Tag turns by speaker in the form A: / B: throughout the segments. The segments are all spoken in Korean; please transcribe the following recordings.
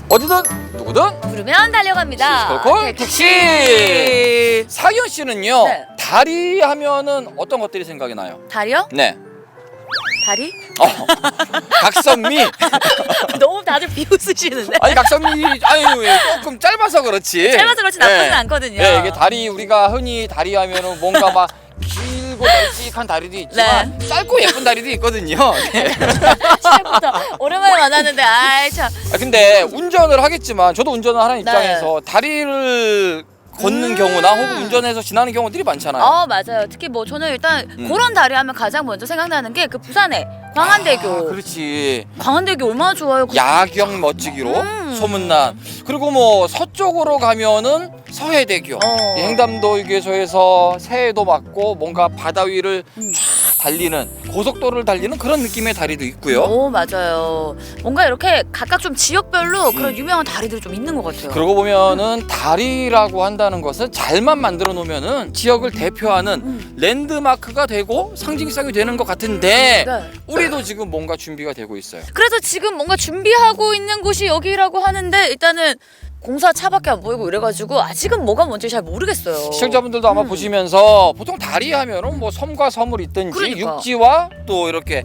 A: 어디든 누구든
B: 부르면 달려갑니다.
A: 시시콜콜 택시. 사기현 씨는요,
B: 네.
A: 다리 하면은 어떤 것들이 생각이 나요?
B: 다리요?
A: 네.
B: 다리?
A: 각선미.
B: 너무 다들 비웃으시는데.
A: 아니 각선미 아니 조금 짧아서 그렇지.
B: 짧아서 그렇지 나쁘진 않거든요.
A: 네, 이게 다리 우리가 흔히 다리 하면은 뭔가 막 길고 널찍한 다리도 있지만 짧고 예쁜 다리도 있거든요. 네.
B: 시작부터 오랜만에 만났는데 아이 참.
A: 근데 운전을 하겠지만 저도 운전을 하는 입장에서 다리를 걷는 경우나 혹은 운전해서 지나는 경우들이 많잖아요.
B: 맞아요. 특히 뭐 저는 일단 그런 다리 하면 가장 먼저 생각나는 게 그 부산의 광안대교.
A: 그렇지.
B: 광안대교 얼마나 좋아요.
A: 야경 멋지기로 소문난. 그리고 뭐 서쪽으로 가면은 서해대교. 이 횡담도 휴게소에서 새해도 맞고 뭔가 바다 위를 쫙 달리는 고속도로를 달리는 그런 느낌의 다리도 있고요.
B: 오 맞아요. 뭔가 이렇게 각각 좀 지역별로 그런 유명한 다리들이 좀 있는 것 같아요.
A: 그러고 보면은 다리라고 한다는 것은 잘만 만들어 놓으면은 지역을 대표하는 랜드마크가 되고 상징성이 되는 것 같은데
B: 네.
A: 우리도 지금 뭔가 준비가 되고 있어요.
B: 그래서 지금 뭔가 준비하고 있는 곳이 여기라고 하는데 일단은 공사 차밖에 안 보이고 이래가지고 아직은 뭐가 뭔지 잘 모르겠어요.
A: 시청자분들도 아마 보시면서 보통 다리 하면은 뭐 섬과 섬을 잇든지
B: 그러니까.
A: 육지와 또 이렇게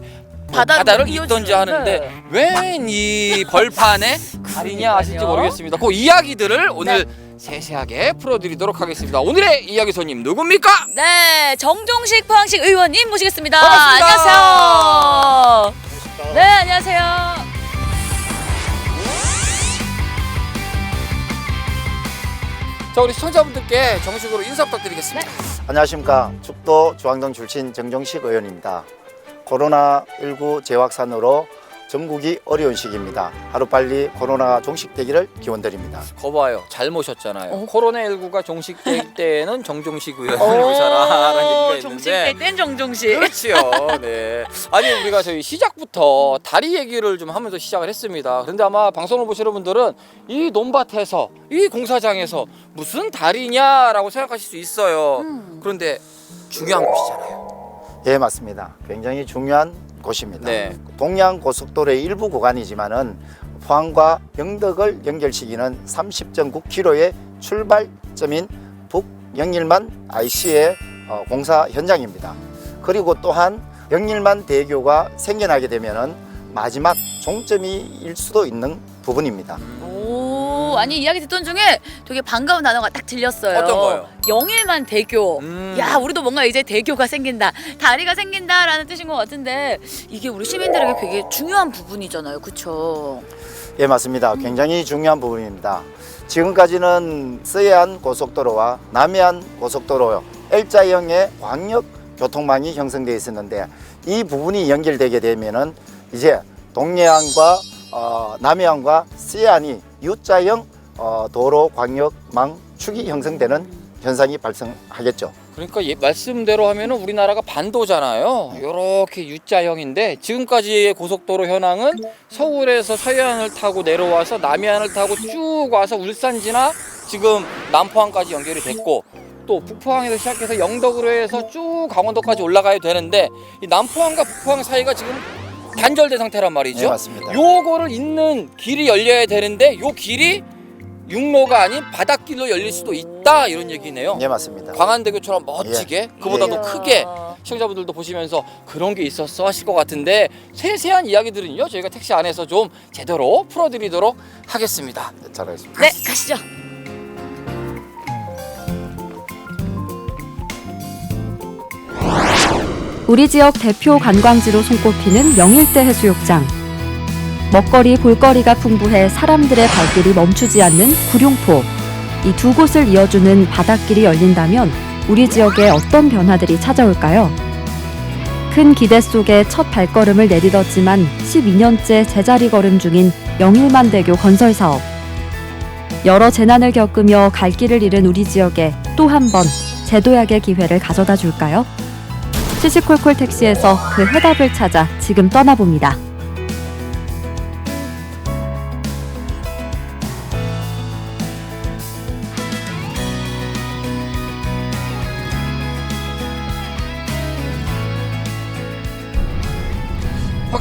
A: 바다를 잇든지 하는데 웬 이 벌판에 다리냐 아실지 모르겠습니다. 그 이야기들을 오늘 세세하게 풀어드리도록 하겠습니다. 오늘의 이야기 손님 누굽니까?
B: 네, 정종식 포항시 의원님 모시겠습니다.
A: 반갑습니다.
B: 안녕하세요. 네, 안녕하세요.
A: 자, 우리 시청자분들께 정식으로 인사 부탁드리겠습니다.
C: 안녕하십니까. 죽도 중앙동 출신 정종식 의원입니다. 코로나19 재확산으로 전국이 어려운 시기입니다. 하루빨리 코로나가 종식되기를 기원드립니다.
A: 거봐요, 잘 모셨잖아요.
B: 어?
A: 코로나19가 종식될 때는 정종식 의원을 모셔라라는 얘기가 있는데
B: 종식될 땐 정종식.
A: 그렇지요. 네. 아니 우리가 저희 시작부터 다리 얘기를 좀 하면서 시작을 했습니다. 그런데 아마 방송을 보시는 분들은 이 논밭에서 이 공사장에서 무슨 다리냐라고 생각하실 수 있어요. 그런데 중요한 곳이잖아요.
C: 예, 맞습니다. 굉장히 중요한 곳입니다.
A: 네.
C: 동양 고속도로의 일부 구간이지만은 포항과 영덕을 연결시키는 30.9km의 출발점인 북영일만 IC의 공사 현장입니다. 그리고 또한 영일만 대교가 생겨나게 되면은 마지막 종점일 수도 있는 부분입니다.
B: 오, 아니 이야기 듣던 중에 되게 반가운 단어가 딱 들렸어요.
A: 어떤 거요?
B: 영일만 대교. 야, 우리도 뭔가 이제 대교가 생긴다, 다리가 생긴다라는 뜻인 것 같은데 이게 우리 시민들에게 되게 중요한 부분이잖아요, 그렇죠?
C: 예, 맞습니다. 굉장히 중요한 부분입니다. 지금까지는 서해안 고속도로와 남해안 고속도로 L자형의 광역 교통망이 형성되어 있었는데 이 부분이 연결되게 되면은 이제 동해안과 남해안과 서해안이 U자형 도로 광역망 축이 형성되는 현상이 발생하겠죠.
A: 그러니까 말씀대로 하면은 우리나라가 반도잖아요. 이렇게 U자형인데 지금까지의 고속도로 현황은 서울에서 서해안을 타고 내려와서 남해안을 타고 쭉 와서 울산 지나 지금 남포항까지 연결이 됐고 또 북포항에서 시작해서 영덕으로 해서 쭉 강원도까지 올라가야 되는데 이 남포항과 북포항 사이가 지금 단절된 상태란 말이죠.
C: 네, 맞습니다.
A: 요거를 잇는 길이 열려야 되는데 요 길이 육로가 아닌 바닷길로 열릴 수도 있다 이런 얘기네요.
C: 예, 맞습니다.
A: 광안대교처럼 멋지게 그보다도 크게 시청자분들도 보시면서 그런 게 있었어 하실 것 같은데 세세한 이야기들은요 저희가 택시 안에서 좀 제대로 풀어드리도록 하겠습니다.
C: 네, 잘하겠습니다.
B: 네, 가시죠.
D: 우리 지역 대표 관광지로 손꼽히는 영일대 해수욕장. 먹거리, 볼거리가 풍부해 사람들의 발길이 멈추지 않는 구룡포. 이 두 곳을 이어주는 바닷길이 열린다면 우리 지역에 어떤 변화들이 찾아올까요? 큰 기대 속에 첫 발걸음을 내딛었지만 12년째 제자리 걸음 중인 영일만대교 건설 사업. 여러 재난을 겪으며 갈 길을 잃은 우리 지역에 또 한 번 재도약의 기회를 가져다 줄까요? 시시콜콜 택시에서 그 해답을 찾아 지금 떠나봅니다.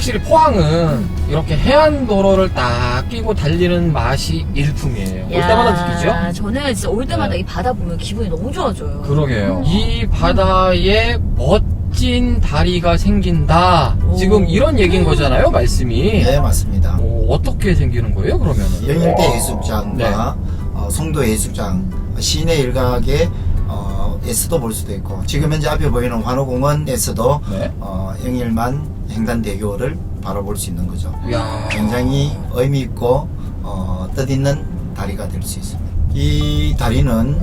A: 확실히 포항은 이렇게 해안도로를 딱 끼고 달리는 맛이 일품이에요. 올 때마다 느끼죠?
B: 저는 진짜 올 때마다
A: 네.
B: 이 바다 보면 기분이 너무 좋아져요.
A: 그러게요. 이 바다에 멋진 다리가 생긴다.
B: 오.
A: 지금 이런 얘기인 거잖아요, 말씀이.
C: 네, 맞습니다.
A: 어떻게 생기는 거예요, 그러면은?
C: 영일대 해수욕장과 송도 해수욕장 시내 일각에 에서도 볼 수도 있고, 지금 현재 앞에 보이는 환호공원에서도
A: 네.
C: 영일만 횡단대교를 바라볼 수 있는 거죠.
A: 이야.
C: 굉장히 의미 있고 뜻있는 다리가 될 수 있습니다. 이 다리는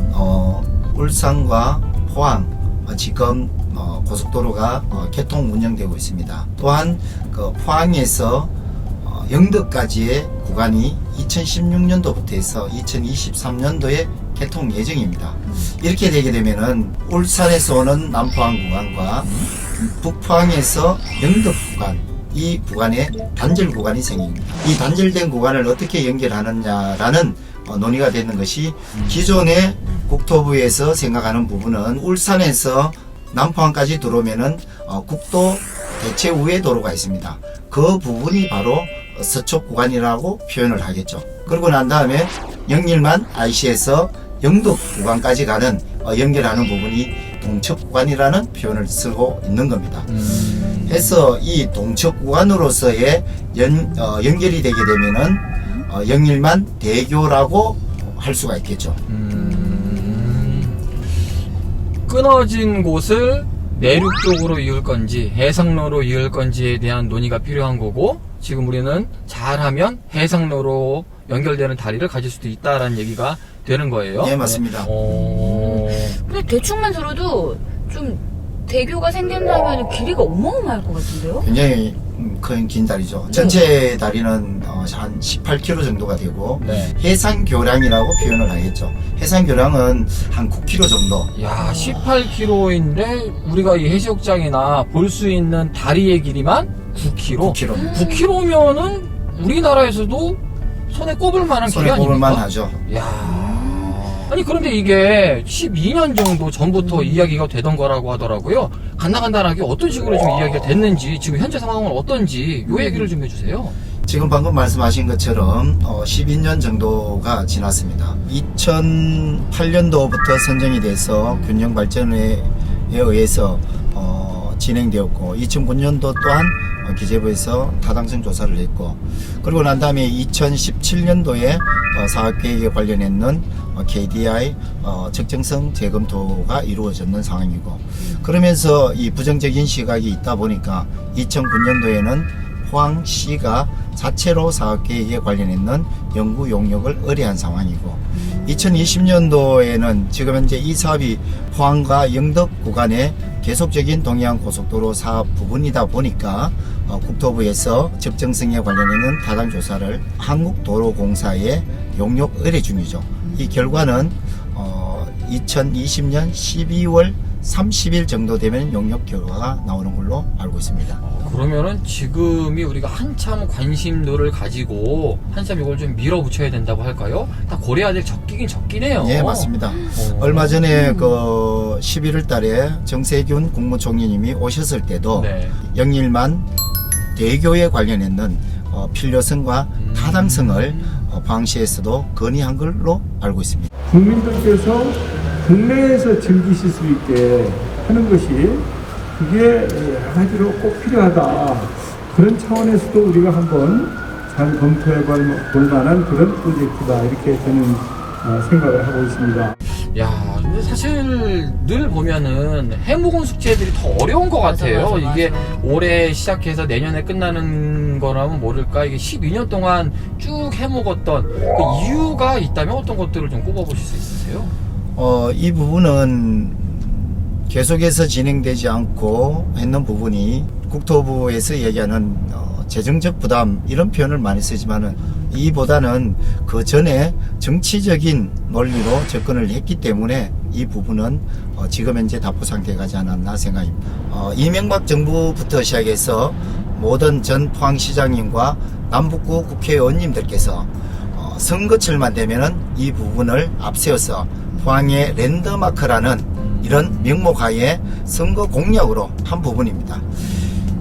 C: 울산과 포항 지금 고속도로가 개통 운영되고 있습니다. 또한 그 포항에서 영덕까지의 구간이 2016년도부터 해서 2023년도에 개통 예정입니다. 이렇게 되게 되면은 울산에서 오는 남포항 구간과 북포항에서 영덕 구간, 이 구간에 단절 구간이 생깁니다. 이 단절된 구간을 어떻게 연결하느냐라는 논의가 되는 것이, 기존의 국토부에서 생각하는 부분은 울산에서 남포항까지 들어오면은 국도 대체 우회 도로가 있습니다. 그 부분이 바로 서쪽 구간이라고 표현을 하겠죠. 그러고 난 다음에 영일만 IC에서 영덕 구간까지 가는 연결하는 부분이 동척 구간이라는 표현을 쓰고 있는 겁니다. 해서 이 동척 구간으로서의 연결이 되게 되면은 영일만 대교라고 할 수가 있겠죠.
A: 끊어진 곳을 내륙 쪽으로 이을 건지 해상로로 이을 건지에 대한 논의가 필요한 거고, 지금 우리는 잘하면 해상로로 연결되는 다리를 가질 수도 있다라는 얘기가 되는 거예요.
C: 예, 맞습니다.
B: 근데 대충만 들어도 좀 대교가 생긴다면 길이가 어마어마할 것 같은데요?
C: 굉장히 큰 긴 다리죠. 전체 다리는 한 18km 정도가 되고,
A: 네.
C: 해상교량이라고 표현을 하겠죠. 해상교량은 한 9km 정도.
A: 야, 18km인데 우리가 이 해수욕장이나 볼 수 있는 다리의 길이만 9km.
C: 9km.
A: 9km면은 우리나라에서도 손에 꼽을 만한 길이
C: 손에
A: 아닙니까?
C: 꼽을 만하죠.
A: 야. 아니 그런데 이게 12년 정도 전부터 이야기가 되던 거라고 하더라고요. 간단하게 어떤 식으로 좀 이야기가 됐는지, 지금 현재 상황은 어떤지 요 얘기를 좀 해주세요.
C: 지금 방금 말씀하신 것처럼 12년 정도가 지났습니다. 2008년도부터 선정이 돼서 균형 발전에 의해서 진행되었고, 2009년도 또한 기재부에서 타당성 조사를 했고, 그리고 난 다음에 2017년도에 사업계획에 관련했는 KDI 적정성 재검토가 이루어졌는 상황이고, 그러면서 이 부정적인 시각이 있다 보니까 2009년도에는 포항시가 자체로 사업계획에 관련했는 연구 용역을 의뢰한 상황이고, 2020년도에는 지금 현재 이 사업이 포항과 영덕 구간의 계속적인 동해안 고속도로 사업 부분이다 보니까 국토부에서 적정성에 관련해는 타당 조사를 한국도로공사에 용역 의뢰 중이죠. 이 결과는 2020년 12월 30일 정도 되면 용역 결과가 나오는 걸로 알고 있습니다.
A: 그러면은 지금이 우리가 한참 관심도를 가지고 한참 이걸 좀 밀어붙여야 된다고 할까요? 다 고려해야 될 적긴 해요.
C: 예, 맞습니다. 얼마 전에 그 11월 달에 정세균 국무총리님이 오셨을 때도
A: 네.
C: 영일만 대교에 관련했는 필요성과 타당성을 포항시에서도 건의한 걸로 알고 있습니다.
E: 국민들께서 국내에서 즐기실 수 있게 하는 것이 그게 여러 가지로 꼭 필요하다. 그런 차원에서도 우리가 한번 잘 검토해 볼 만한 그런 프로젝트다. 이렇게 저는 생각을 하고 있습니다.
A: 야, 근데 사실 늘 보면은 해묵은 숙제들이 더 어려운 것 같아요.
B: 맞아.
A: 이게 올해 시작해서 내년에 끝나는 거라면 모를까, 이게 12년 동안 쭉 해묵었던 그 이유가 있다면 어떤 것들을 좀 꼽아보실 수 있으세요?
C: 이 부분은 계속해서 진행되지 않고 했는 부분이 국토부에서 얘기하는 재정적 부담, 이런 표현을 많이 쓰지만은 이보다는 그 전에 정치적인 논리로 접근을 했기 때문에 이 부분은 지금 현재 답보 상태에 가지 않았나 생각입니다. 이명박 정부부터 시작해서 모든 전 포항시장님과 남북구 국회의원님들께서 선거철만 되면은 이 부분을 앞세워서 포항의 랜드마크라는 이런 명목하에 선거 공약으로 한 부분입니다.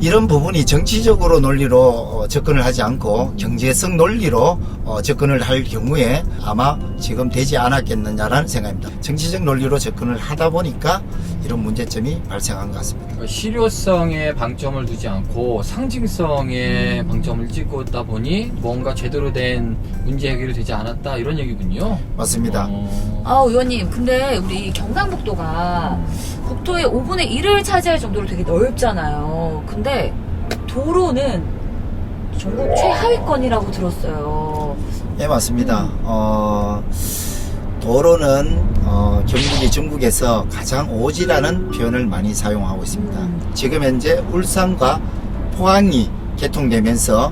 C: 이런 부분이 정치적으로 논리로 접근을 하지 않고 경제성 논리로 접근을 할 경우에 아마 지금 되지 않았겠느냐라는 생각입니다. 정치적 논리로 접근을 하다 보니까 이런 문제점이 발생한 것 같습니다.
A: 실효성에 방점을 두지 않고 상징성에 방점을 찍고 있다 보니 뭔가 제대로 된 문제 해결이 되지 않았다 이런 얘기군요.
C: 맞습니다.
B: 아, 의원님, 근데 우리 경상북도가 국토의 5분의 1을 차지할 정도로 되게 넓잖아요. 근데 도로는 전국 최하위권이라고 들었어요.
C: 네, 맞습니다. 도로는 경북이 전국에서 가장 오지라는 표현을 많이 사용하고 있습니다. 지금 현재 울산과 포항이 개통되면서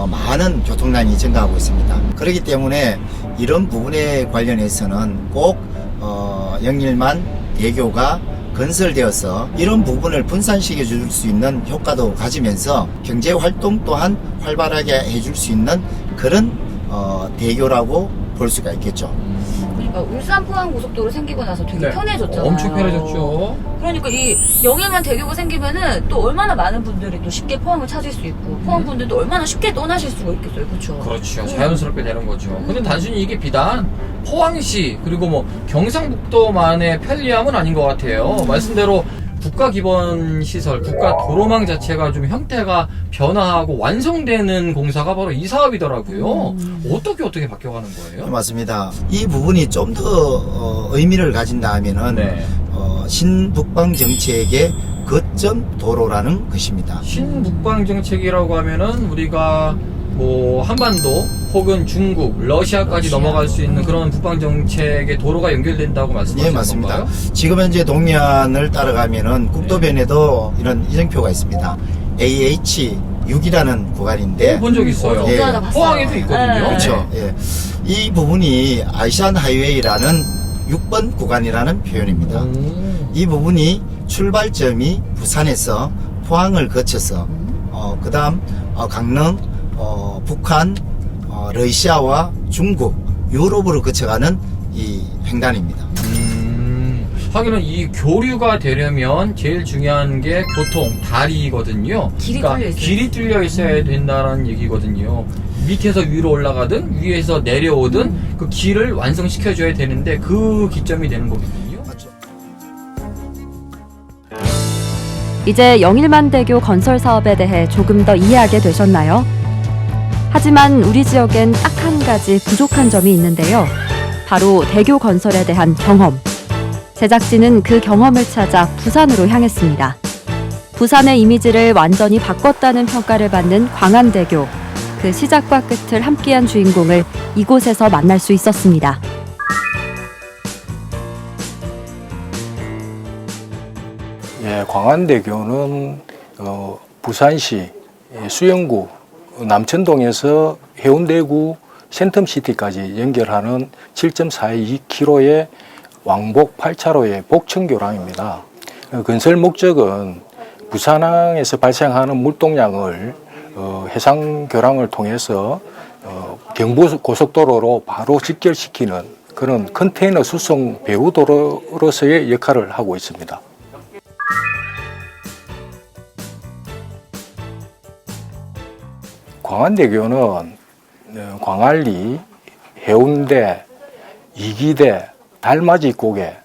C: 많은 교통량이 증가하고 있습니다. 그렇기 때문에 이런 부분에 관련해서는 꼭 영일만 대교가 건설되어서 이런 부분을 분산시켜 줄 수 있는 효과도 가지면서 경제 활동 또한 활발하게 해줄 수 있는 그런 대교라고 볼 수가 있겠죠.
B: 그러니까 울산 포항 고속도로 생기고 나서 되게 편해졌잖아요.
A: 엄청 편해졌죠.
B: 그러니까 이 영일만 대교가 생기면은 또 얼마나 많은 분들이 또 쉽게 포항을 찾을 수 있고 포항 분들도 얼마나 쉽게 떠나실 수가 있겠어요, 그렇죠?
A: 그렇죠. 자연스럽게 되는 거죠. 근데 단순히 이게 비단 포항시 그리고 뭐 경상북도만의 편리함은 아닌 것 같아요. 말씀대로 국가 기본 시설, 국가 도로망 자체가 좀 형태가 변화하고 완성되는 공사가 바로 이 사업이더라고요. 어떻게 바뀌어가는 거예요?
C: 맞습니다. 이 부분이 좀 더 의미를 가진다 하면은
A: 네.
C: 신북방 정책의 거점 도로라는 것입니다.
A: 신북방 정책이라고 하면은 우리가 뭐 한반도 혹은 중국, 러시아까지 넘어갈 수 있는 그런 북방 정책의 도로가 연결된다고
C: 예,
A: 말씀하시는
C: 맞습니다.
A: 건가요?
C: 지금 현재 동면을 따라가면은 국도변에도 이런 이정표가 있습니다. AH6이라는 구간인데
A: 본 적 있어요.
C: 예.
A: 포항에도 있거든요.
B: 네.
C: 그렇죠. 예. 이 부분이 아시안 하이웨이라는 6번 구간이라는 표현입니다. 이 부분이 출발점이 부산에서 포항을 거쳐서 그다음 강릉, 북한, 러시아와 중국, 유럽으로 거쳐가는 이 횡단입니다.
A: 하기는 이 교류가 되려면 제일 중요한 게 교통, 다리거든요.
B: 길이 뚫려 있어요.
A: 길이 뚫려 있어야 된다는 얘기거든요. 밑에서 위로 올라가든 위에서 내려오든 그 길을 완성시켜줘야 되는데 그 기점이 되는 거거든요.
C: 맞죠?
D: 이제 영일만대교 건설 사업에 대해 조금 더 이해하게 되셨나요? 하지만 우리 지역엔 딱 한 가지 부족한 점이 있는데요. 바로 대교 건설에 대한 경험. 제작진은 그 경험을 찾아 부산으로 향했습니다. 부산의 이미지를 완전히 바꿨다는 평가를 받는 광안대교. 그 시작과 끝을 함께한 주인공을 이곳에서 만날 수 있었습니다.
F: 예, 광안대교는 부산시 수영구 남천동에서 해운대구 센텀시티까지 연결하는 7.42km의 왕복 8차로의 복층교량입니다. 건설 목적은 부산항에서 발생하는 물동량을 해상교량을 통해서 경부고속도로로 바로 직결시키는 그런 컨테이너 수송 배후도로로서의 역할을 하고 있습니다. 광안대교는 광안리, 해운대, 이기대, 달맞이 고개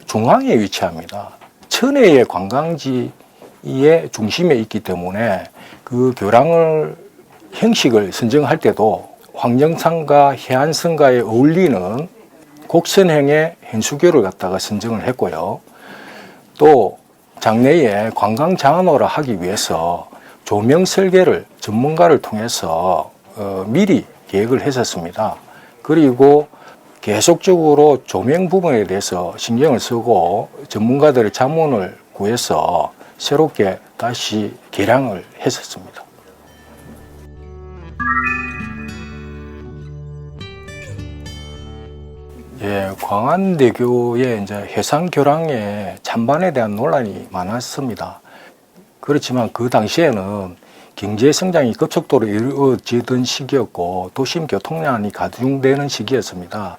F: 중앙에 위치합니다. 천혜의 관광지의 중심에 있기 때문에 그 교량을 형식을 선정할 때도 황정산과 해안선가에 어울리는 곡선형의 현수교를 갖다가 선정을 했고요. 또 장래에 관광 장안호를 하기 위해서 조명 설계를 전문가를 통해서 미리 계획을 했었습니다. 그리고 계속적으로 조명 부분에 대해서 신경을 쓰고 전문가들의 자문을 구해서 새롭게 다시 개량을 했었습니다. 예, 광안대교의 이제 해상 교량의 찬반에 대한 논란이 많았습니다. 그렇지만 그 당시에는 경제 성장이 급속도로 이루어지던 시기였고 도심 교통량이 가중되는 시기였습니다.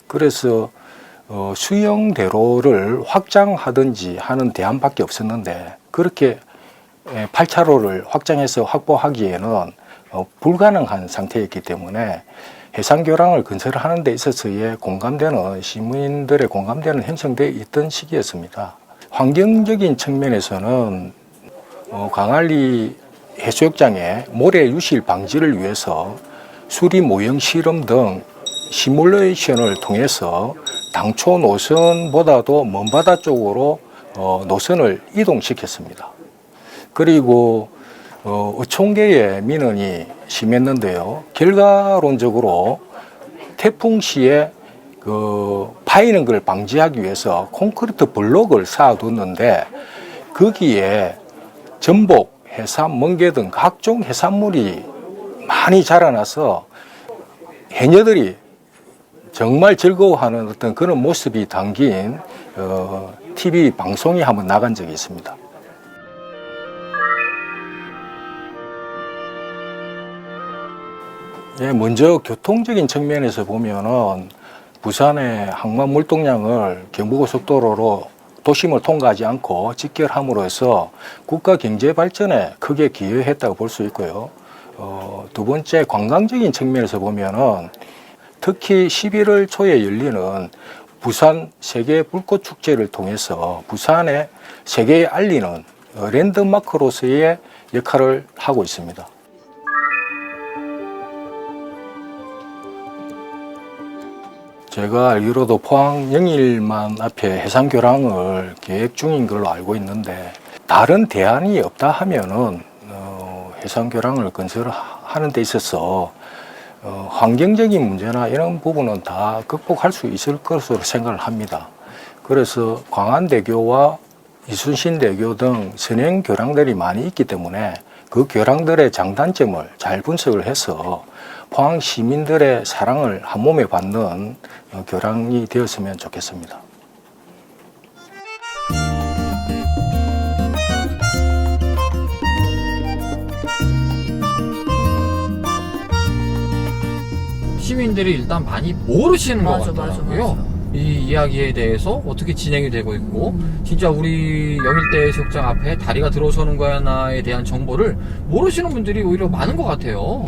F: 그래서 수영대로를 확장하든지 하는 대안밖에 없었는데 그렇게 8차로를 확장해서 확보하기에는 불가능한 상태였기 때문에 해상교량을 건설하는 데 있어서의 공감대는 시민들의 공감대는 형성되어 있던 시기였습니다. 환경적인 측면에서는 광안리 해수욕장의 모래 유실 방지를 위해서 수리 모형 실험 등 시뮬레이션을 통해서 당초 노선보다도 먼바다 쪽으로 노선을 이동시켰습니다. 그리고 어촌계의 민원이 심했는데요. 결과론적으로 태풍 시에 파이는 걸 방지하기 위해서 콘크리트 블록을 쌓아뒀는데 거기에 전복, 해삼, 멍게 등 각종 해산물이 많이 자라나서 해녀들이 정말 즐거워하는 어떤 그런 모습이 담긴 TV 방송이 한번 나간 적이 있습니다. 예, 먼저 교통적인 측면에서 보면은 부산의 항만 물동량을 경부고속도로로 도심을 통과하지 않고 직결함으로써 국가 경제 발전에 크게 기여했다고 볼 수 있고요. 두 번째 관광적인 측면에서 보면은 특히 11월 초에 열리는 부산 세계 불꽃 축제를 통해서 부산에 세계에 알리는 랜드마크로서의 역할을 하고 있습니다. 제가 알기로도 포항 영일만 앞에 해상교량을 계획 중인 걸로 알고 있는데 다른 대안이 없다 하면은 해상교량을 건설하는 데 있어서 환경적인 문제나 이런 부분은 다 극복할 수 있을 것으로 생각을 합니다. 그래서 광안대교와 이순신대교 등 선행 교량들이 많이 있기 때문에 그 교량들의 장단점을 잘 분석을 해서 포항 시민들의 사랑을 한 몸에 받는 교량이 되었으면 좋겠습니다.
A: 시민들이 일단 많이 모르시는 것
B: 맞아,
A: 같더라고요.
B: 맞아.
A: 이 이야기에 대해서 어떻게 진행이 되고 있고 진짜 우리 영일대 해수욕장 앞에 다리가 들어서는 거야나에 대한 정보를 모르시는 분들이 오히려 많은 것 같아요.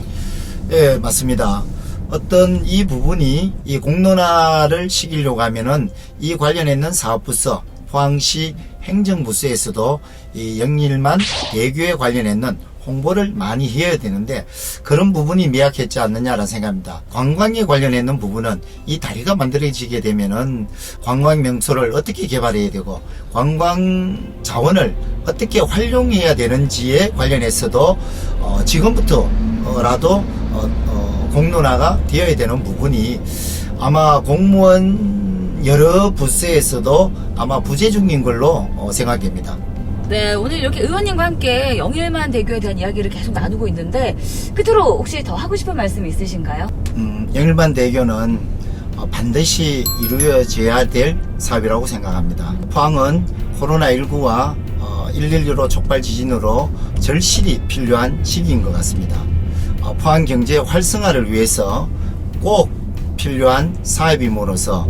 C: 예, 맞습니다. 어떤 이 부분이 이 공론화를 시키려고 하면은 이 관련해 있는 사업부서, 포항시 행정부서에서도 이 영일만 대교에 관련했는 홍보를 많이 해야 되는데 그런 부분이 미약했지 않느냐라는 생각입니다. 관광에 관련했는 부분은 이 다리가 만들어지게 되면은 관광 명소를 어떻게 개발해야 되고 관광 자원을 어떻게 활용해야 되는지에 관련해서도 지금부터라도 공론화가 되어야 되는 부분이 아마 공무원 여러 부서에서도 아마 부재 중인 걸로 생각됩니다.
B: 네, 오늘 이렇게 의원님과 함께 영일만 대교에 대한 이야기를 계속 나누고 있는데 끝으로 혹시 더 하고 싶은 말씀 있으신가요?
C: 영일만 대교는 반드시 이루어져야 될 사업이라고 생각합니다. 포항은 코로나19와 112로 촉발 지진으로 절실히 필요한 시기인 것 같습니다. 포항 경제 활성화를 위해서 꼭 필요한 사업임으로써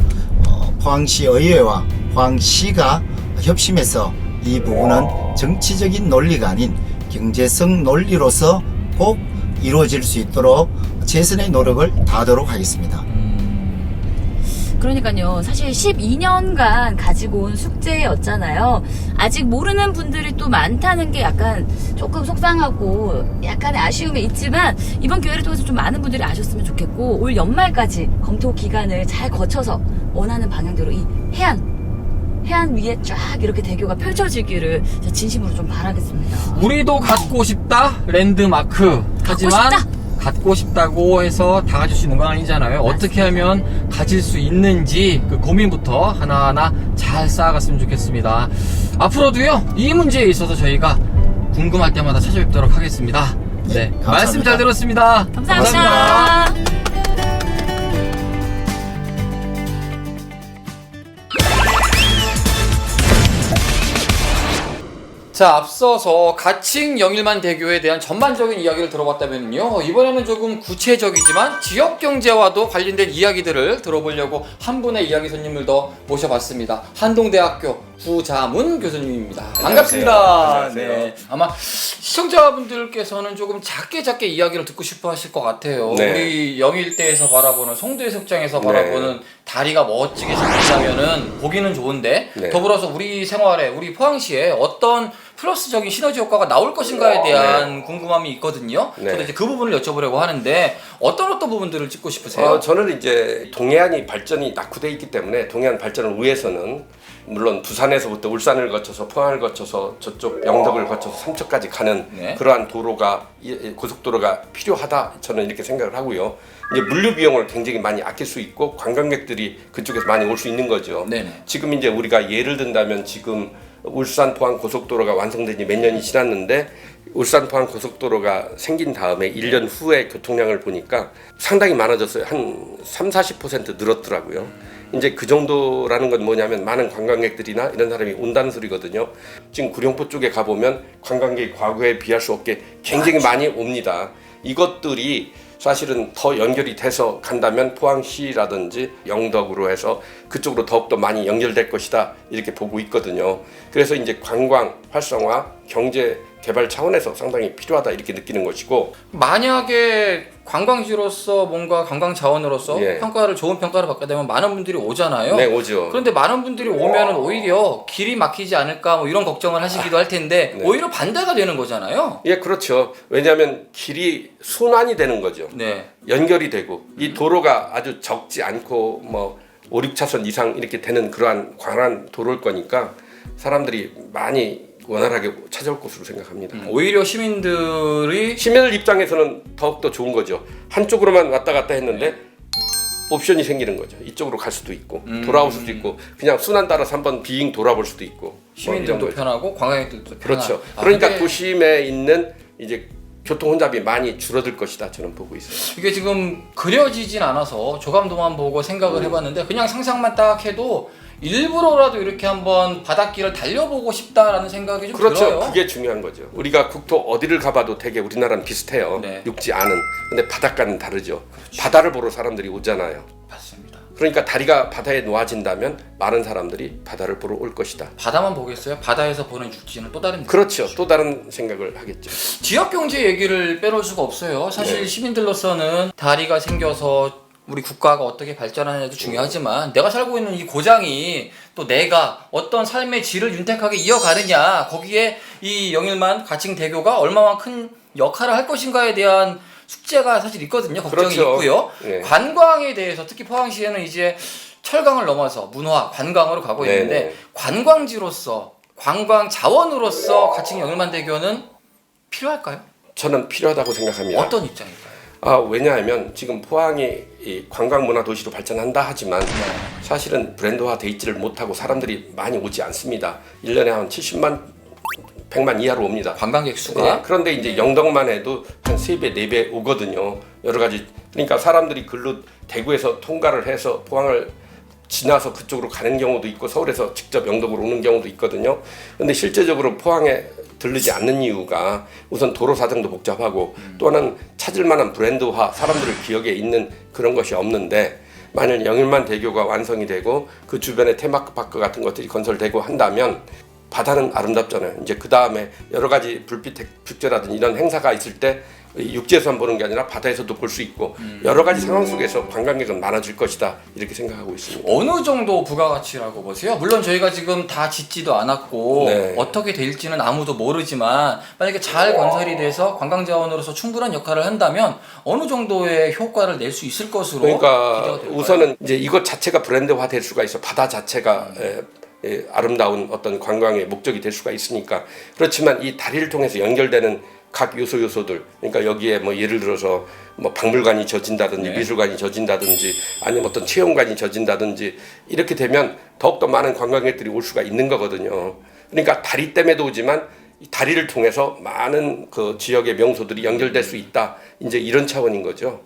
C: 포항시 의회와 포항시가 협심해서 이 부분은 정치적인 논리가 아닌 경제성 논리로서 꼭 이루어질 수 있도록 최선의 노력을 다하도록 하겠습니다.
B: 그러니까요, 사실 12년간 가지고 온 숙제였잖아요. 아직 모르는 분들이 또 많다는 게 약간 조금 속상하고 약간의 아쉬움이 있지만 이번 기회를 통해서 좀 많은 분들이 아셨으면 좋겠고 올 연말까지 검토 기간을 잘 거쳐서 원하는 방향대로 이 해안 위에 쫙 이렇게 대교가 펼쳐지기를 진심으로 좀 바라겠습니다.
A: 우리도 갖고 싶다 랜드마크. 하지만 갖고 싶다고 해서 다 가질 수 있는 건 아니잖아요. 어떻게 하면 가질 수 있는지 그 고민부터 하나하나 잘 쌓아갔으면 좋겠습니다. 앞으로도요 이 문제에 있어서 저희가 궁금할 때마다 찾아뵙도록 하겠습니다. 네,
C: 감사합니다.
A: 말씀 잘 들었습니다.
B: 감사합니다.
A: 자, 앞서서 가칭 영일만 대교에 대한 전반적인 이야기를 들어봤다면요, 이번에는 조금 구체적이지만 지역 경제와도 관련된 이야기들을 들어보려고 한 분의 이야기 손님을 더 모셔봤습니다. 한동대학교 구자문 교수님입니다. 반갑습니다.
G: 안녕하세요.
A: 네. 아마 시청자분들께서는 조금 작게 이야기를 듣고 싶어 하실 것 같아요.
G: 네.
A: 우리 영일대에서 바라보는, 송도해수욕장에서 바라보는 다리가 멋지게 생겼다면은 보기는 좋은데,
G: 네.
A: 더불어서 우리 생활에, 우리 포항시에 어떤 플러스적인 시너지 효과가 나올 것인가에 대한 궁금함이 있거든요.
G: 네.
A: 저도 이제 그 부분을 여쭤보려고 하는데 어떤 부분들을 찍고 싶으세요?
G: 저는 이제 동해안이 발전이 낙후돼 있기 때문에 동해안 발전을 위해서는 물론 부산에서부터 울산을 거쳐서 포항을 거쳐서 저쪽 영덕을 거쳐서 삼척까지 가는
A: 네.
G: 그러한 도로가 고속도로가 필요하다, 저는 이렇게 생각을 하고요. 이제 물류 비용을 굉장히 많이 아낄 수 있고 관광객들이 그쪽에서 많이 올 수 있는 거죠.
A: 네네.
G: 지금 이제 우리가 예를 든다면 지금 울산 포항 고속도로가 완성된 지 몇 년이 지났는데 울산 포항 고속도로가 생긴 다음에 1년 후에 교통량을 보니까 상당히 많아졌어요. 한 30-40% 늘었더라고요. 이제 그 정도라는 건 뭐냐면 많은 관광객들이나 이런 사람이 온다는 소리거든요. 지금 구룡포 쪽에 가보면 관광객이 과거에 비할 수 없게 굉장히 많이 옵니다. 이것들이 사실은 더 연결이 돼서 간다면 포항시라든지 영덕으로 해서 그쪽으로 더욱더 많이 연결될 것이다, 이렇게 보고 있거든요. 그래서 이제 관광 활성화, 경제 개발 차원에서 상당히 필요하다, 이렇게 느끼는 것이고,
A: 만약에 관광지로서 뭔가 관광 자원으로서
G: 예.
A: 좋은 평가를 받게 되면 많은 분들이 오잖아요.
G: 네, 오죠.
A: 그런데 많은 분들이 오면은 오히려 길이 막히지 않을까 뭐 이런 걱정을 하시기도 할 텐데
G: 네.
A: 오히려 반대가 되는 거잖아요.
G: 예, 그렇죠. 왜냐하면 길이 순환이 되는 거죠.
A: 네.
G: 연결이 되고 이 도로가 아주 적지 않고 뭐 5, 6차선 이상 이렇게 되는 그러한 광활한 도로일 거니까 사람들이 많이 원활하게 찾아올 것으로 생각합니다.
A: 오히려 시민들이
G: 시민들 입장에서는 더욱더 좋은 거죠. 한쪽으로만 왔다 갔다 했는데 옵션이 생기는 거죠. 이쪽으로 갈 수도 있고 돌아올 수도 있고 그냥 순환 따라서 한번 비행 돌아볼 수도 있고
A: 시민들도
G: 뭐 이런 거죠.
A: 편하고 관광객들도
G: 그렇죠.
A: 편하고.
G: 그러니까
A: 근데
G: 도심에 있는 이제 교통 혼잡이 많이 줄어들 것이다, 저는 보고 있어요.
A: 이게 지금 그려지진 않아서 조감도만 보고 생각을 해봤는데 그냥 상상만 딱 해도 일부러라도 이렇게 한번 바닷길을 달려보고 싶다라는 생각이 좀
G: 그렇죠.
A: 들어요.
G: 그게 중요한 거죠. 우리가 국토 어디를 가봐도 되게 우리나라는 비슷해요.
A: 네.
G: 육지 안은. 근데 바닷가는 다르죠. 바다를 보러 사람들이 오잖아요.
A: 맞습니다.
G: 그러니까 다리가 바다에 놓아진다면 많은 사람들이 바다를 보러 올 것이다.
A: 바다만 보겠어요? 바다에서 보는 육지는 또 다른
G: 그렇죠. 또 다른 생각을 하겠죠.
A: 지역 경제 얘기를 빼놓을 수가 없어요. 사실
G: 네.
A: 시민들로서는 다리가 생겨서 우리 국가가 어떻게 발전하느냐도 중요하지만 내가 살고 있는 이 고장이 또 내가 어떤 삶의 질을 윤택하게 이어가느냐, 거기에 이 영일만 가칭 대교가 얼마나 큰 역할을 할 것인가에 대한 숙제가 사실 있거든요. 걱정이
G: 그렇죠.
A: 있고요.
G: 네.
A: 관광에 대해서 특히 포항시에는 이제 철강을 넘어서 문화, 관광으로 가고
G: 네,
A: 있는데
G: 네.
A: 관광지로서, 관광 자원으로서 가칭 영일만 대교는 필요할까요?
G: 저는 필요하다고 생각합니다.
A: 어떤 입장일까요?
G: 왜냐하면 지금 포항이 이 관광문화 도시로 발전한다 하지만 사실은 브랜드화 돼 있지를 못하고 사람들이 많이 오지 않습니다. 1년에 한 70만, 100만 이하로 옵니다.
A: 관광객 수가.
G: 네, 그런데 이제 영덕만 해도 한 3배, 4배 오거든요. 여러 가지. 그러니까 사람들이 글로 대구에서 통과를 해서 포항을 지나서 그쪽으로 가는 경우도 있고 서울에서 직접 영덕으로 오는 경우도 있거든요. 근데 실제적으로 포항에 들르지 않는 이유가 우선 도로 사정도 복잡하고 또 하나는 찾을 만한 브랜드화, 사람들의 기억에 있는 그런 것이 없는데, 만약 영일만 대교가 완성이 되고 그 주변에 테마파크 같은 것들이 건설되고 한다면 바다는 아름답잖아요. 이제 그 다음에 여러 가지 불빛 축제라든지 이런 행사가 있을 때 육지에서만 보는 게 아니라 바다에서도 볼 수 있고 여러 가지 상황 속에서 관광객은 많아질 것이다, 이렇게 생각하고 있습니다.
A: 어느 정도 부가가치라고 보세요? 물론 저희가 지금 다 짓지도 않았고
G: 네.
A: 어떻게 될지는 아무도 모르지만 만약에 잘 건설이 돼서 관광자원으로서 충분한 역할을 한다면 어느 정도의 효과를 낼 수 있을 것으로
G: 그러니까
A: 기대가 될까요?
G: 우선은 이제 이것 자체가 브랜드화 될 수가 있어. 바다 자체가 아름다운 어떤 관광의 목적이 될 수가 있으니까. 그렇지만 이 다리를 통해서 연결되는 각 요소들, 그러니까 여기에 뭐 예를 들어서 뭐 박물관이 젖은다든지
A: 네.
G: 미술관이 젖은다든지 아니면 어떤 체험관이 젖은다든지 이렇게 되면 더욱더 많은 관광객들이 올 수가 있는 거거든요. 그러니까 다리 때문에도 오지만 이 다리를 통해서 많은 그 지역의 명소들이 연결될 수 있다, 이제 이런 차원인 거죠.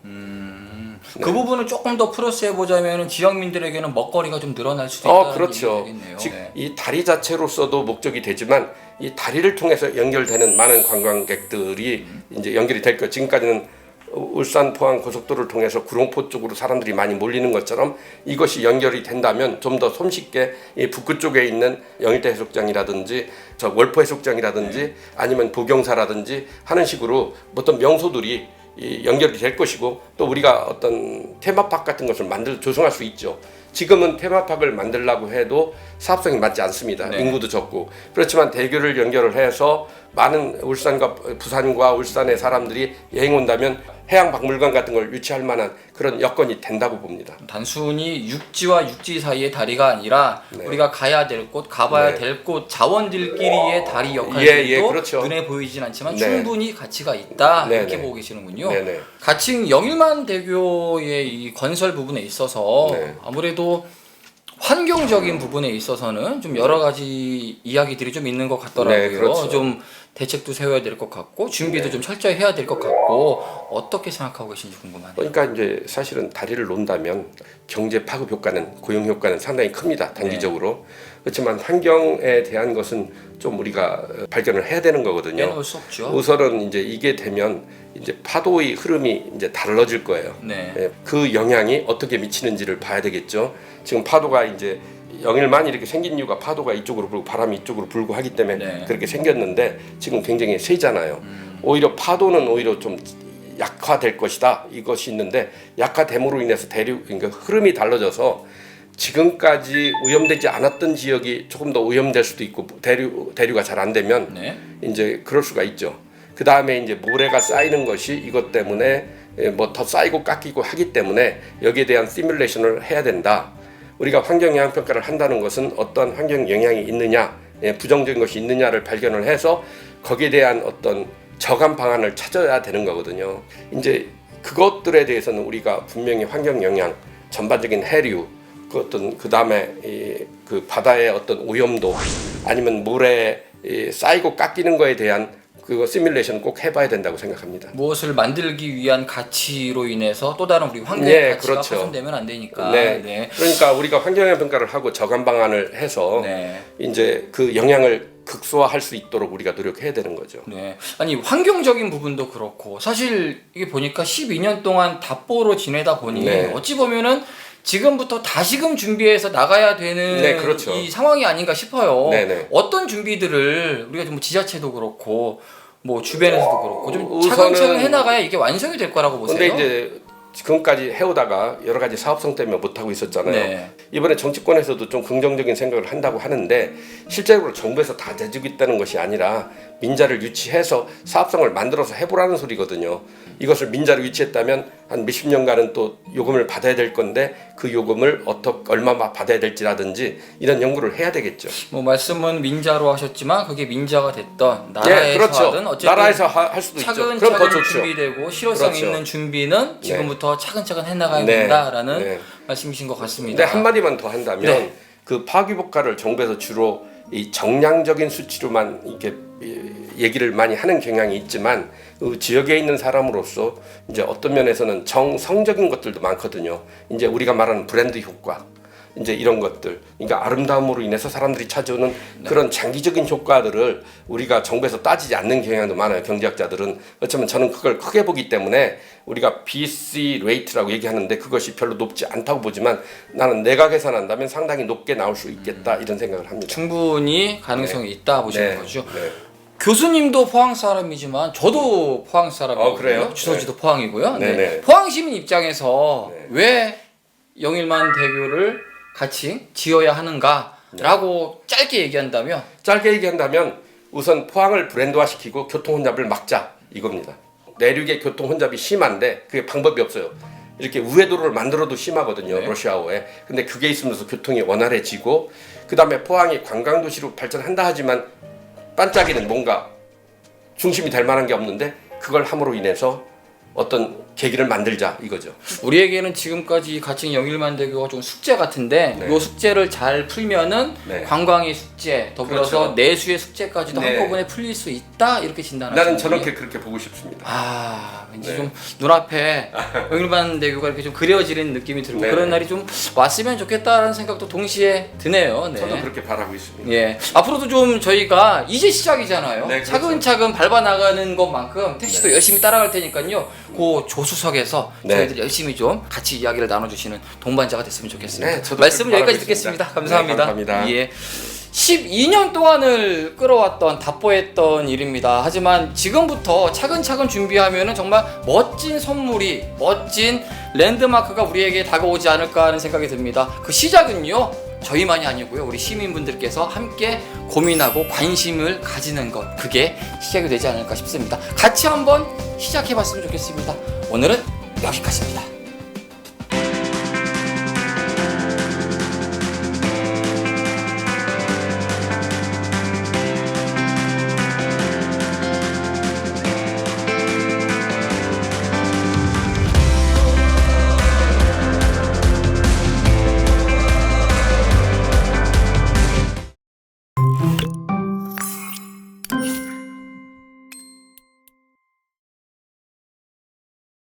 A: 그 부분을 조금 더 플러스해 보자면 지역민들에게는 먹거리가 좀 늘어날 수도 있다는
G: 그렇죠.
A: 얘기가 되겠네요.
G: 즉
A: 네.
G: 이 다리 자체로서도 목적이 되지만 이 다리를 통해서 연결되는 많은 관광객들이 이제 연결이 될 거예요. 지금까지는 울산 포항 고속도로를 통해서 구룡포 쪽으로 사람들이 많이 몰리는 것처럼 이것이 연결이 된다면 좀 더 손쉽게 이 북구 쪽에 있는 영일대 해수욕장이라든지 저 월포 해수욕장이라든지 아니면 보경사라든지 하는 식으로 어떤 명소들이 이 연결이 될 것이고, 또 우리가 어떤 테마파크 같은 것을 조성할 수 있죠. 지금은 테마파크를 만들려고 해도 사업성이 맞지 않습니다.
A: 네.
G: 인구도 적고. 그렇지만 대교를 연결을 해서 많은 울산과 부산과 울산의 사람들이 여행 온다면 해양박물관 같은 걸 유치할 만한 그런 여건이 된다고 봅니다.
A: 단순히 육지와 육지 사이의 다리가 아니라
G: 네.
A: 우리가 가야 될 곳, 가봐야
G: 네.
A: 될 곳, 자원들끼리의 다리 역할도
G: 그렇죠.
A: 눈에 보이진 않지만
G: 네.
A: 충분히 가치가 있다,
G: 네,
A: 이렇게
G: 네.
A: 보고 계시는군요.
G: 네네.
A: 가칭 영일만 대교의 이 건설 부분에 있어서
G: 네.
A: 아무래도 환경적인 부분에 있어서는 좀 여러 가지 이야기들이 좀 있는 것 같더라고요.
G: 네, 그렇죠.
A: 좀 대책도 세워야 될 것 같고 준비도
G: 네.
A: 좀 철저히 해야 될 것 같고, 어떻게 생각하고 계신지 궁금하네요.
G: 그러니까 이제 사실은 다리를 놓는다면 경제 파급 효과는, 고용 효과는 상당히 큽니다. 단기적으로. 그렇지만 환경에 대한 것은 좀 우리가 발견을 해야 되는 거거든요.
A: 빼놓을 수 없죠.
G: 우선은 이제 이게 되면 이제 파도의 흐름이 이제 달라질 거예요.
A: 네.
G: 예, 그 영향이 어떻게 미치는지를 봐야 되겠죠. 지금 파도가 이제 영일만 이렇게 생긴 이유가 파도가 이쪽으로 불고 바람이 이쪽으로 불고 하기 때문에
A: 네.
G: 그렇게 생겼는데 지금 굉장히 세잖아요. 오히려 파도는 오히려 좀 약화될 것이다, 이것이 있는데, 약화됨으로 인해서 그러니까 흐름이 달라져서 지금까지 오염되지 않았던 지역이 조금 더 오염될 수도 있고, 대류가 잘 안 되면
A: 네.
G: 이제 그럴 수가 있죠. 그 다음에 이제 모래가 쌓이는 것이 이것 때문에 뭐 더 쌓이고 깎이고 하기 때문에 여기에 대한 시뮬레이션을 해야 된다. 우리가 환경 영향 평가를 한다는 것은 어떤 환경 영향이 있느냐, 부정적인 것이 있느냐를 발견을 해서 거기에 대한 어떤 저감 방안을 찾아야 되는 거거든요. 이제 그것들에 대해서는 우리가 분명히 환경 영향, 전반적인 해류, 그 다음에 그 바다의 어떤 오염도, 아니면 모래 쌓이고 깎이는 거에 대한 그거 시뮬레이션 꼭 해봐야 된다고 생각합니다.
A: 무엇을 만들기 위한 가치로 인해서 또 다른 우리 환경
G: 네,
A: 가치가
G: 그렇죠.
A: 훼손되면 안 되니까.
G: 네. 그러니까 우리가 환경영향 평가를 하고 저감 방안을 해서
A: 네.
G: 이제 그 영향을 극소화할 수 있도록 우리가 노력해야 되는 거죠.
A: 네. 아니 환경적인 부분도 그렇고, 사실 이게 보니까 12년 동안 답보로 지내다 보니
G: 네.
A: 어찌 보면은 지금부터 다시금 준비해서 나가야 되는
G: 네, 그렇죠.
A: 이 상황이 아닌가 싶어요.
G: 네네.
A: 어떤 준비들을 우리가 좀 지자체도 그렇고 뭐 주변에서도 그렇고 좀
G: 우선은-
A: 차근차근 해나가야 이게 완성이 될 거라고 보세요.
G: 근데 이제 지금까지 해오다가 여러 가지 사업성 때문에 못하고 있었잖아요.
A: 네.
G: 이번에 정치권에서도 좀 긍정적인 생각을 한다고 하는데, 실제로 정부에서 다 대주고 있다는 것이 아니라 민자를 유치해서 사업성을 만들어서 해보라는 소리거든요. 이것을 민자로 유치했다면 한 몇십 년간은 또 요금을 받아야 될 건데, 그 요금을 얼마 받아야 될지라든지 이런 연구를 해야 되겠죠.
A: 뭐 말씀은 민자로 하셨지만 그게 민자가 됐던 나라에서
G: 네, 그렇죠.
A: 하든 어쨌든
G: 나라에서 할 수도 있죠. 그럼 더
A: 차근차근
G: 좋죠.
A: 준비되고 실효성
G: 그렇죠.
A: 있는 준비는 지금부터 차근차근 해나가야
G: 네.
A: 된다라는
G: 네.
A: 말씀이신 것 같습니다.
G: 근데 한마디만 더 한다면
A: 네.
G: 그 파기복화를 정부에서 주로 이 정량적인 수치로만 이렇게 얘기를 많이 하는 경향이 있지만, 그 지역에 있는 사람으로서 이제 어떤 면에서는 정성적인 것들도 많거든요. 이제 우리가 말하는 브랜드 효과, 이제 이런 것들, 그러니까 아름다움으로 인해서 사람들이 찾아오는 그런 장기적인 효과들을 우리가 정부에서 따지지 않는 경향도 많아요. 경제학자들은. 어쩌면 저는 그걸 크게 보기 때문에 우리가 BC 레이트라고 얘기하는데 그것이 별로 높지 않다고 보지만, 나는 내가 계산한다면 상당히 높게 나올 수 있겠다, 이런 생각을 합니다.
A: 충분히 가능성이 있다 보시는
G: 네.
A: 거죠.
G: 네.
A: 교수님도 포항 사람이지만 저도 포항 사람이고요.
G: 그래요?
A: 주소지도 포항이고요.
G: 네, 네.
A: 포항 시민 입장에서
G: 네.
A: 왜 영일만 대교를 같이 지어야 하는가라고 짧게 얘기한다면,
G: 짧게 얘기한다면 우선 포항을 브랜드화시키고 교통 혼잡을 막자, 이겁니다. 내륙의 교통 혼잡이 심한데 그게 방법이 없어요. 이렇게 우회도로를 만들어도 심하거든요.
A: 네.
G: 러시아어에. 근데 그게 있으면서 교통이 원활해지고, 그 다음에 포항이 관광도시로 발전한다 하지만 반짝이는 뭔가 중심이 될 만한 게 없는데, 그걸 함으로 인해서 어떤 계기를 만들자 이거죠.
A: 우리에게는 지금까지 가칭 영일만대교가 좀 숙제 같은데
G: 네.
A: 이 숙제를 잘 풀면은
G: 네.
A: 관광의 숙제 더불어서
G: 그렇죠.
A: 내수의 숙제까지도
G: 네.
A: 한꺼번에 풀릴 수 있다 이렇게 진단하시는
G: 나는 저렇게 그렇게 보고 싶습니다.
A: 아 왠지
G: 네.
A: 좀 눈앞에 영일만대교가 이렇게 좀 그려지는 느낌이 들고
G: 네.
A: 그런 날이 좀 왔으면 좋겠다라는 생각도 동시에 드네요. 네.
G: 저도 그렇게 바라고 있습니다.
A: 예. 앞으로도 좀 저희가 이제 시작이잖아요.
G: 네, 그렇죠.
A: 차근차근 밟아 나가는 것만큼 택시도 열심히 따라갈 테니까요. 그 조수석에서
G: 네.
A: 저희들이 열심히 좀 같이 이야기를 나눠주시는 동반자가 됐으면 좋겠습니다.
G: 네, 저도
A: 말씀을
G: 그렇게
A: 여기까지
G: 바라고
A: 듣겠습니다.
G: 있습니다.
A: 감사합니다.
G: 네, 감사합니다.
A: 예. 12년 동안을 끌어왔던 답보했던 일입니다. 하지만 지금부터 차근차근 준비하면은 정말 멋진 선물이 멋진 랜드마크가 우리에게 다가오지 않을까 하는 생각이 듭니다. 그 시작은요. 저희만이 아니고요. 우리 시민분들께서 함께 고민하고 관심을 가지는 것 그게 시작이 되지 않을까 싶습니다. 같이 한번 시작해봤으면 좋겠습니다. 오늘은 여기까지입니다.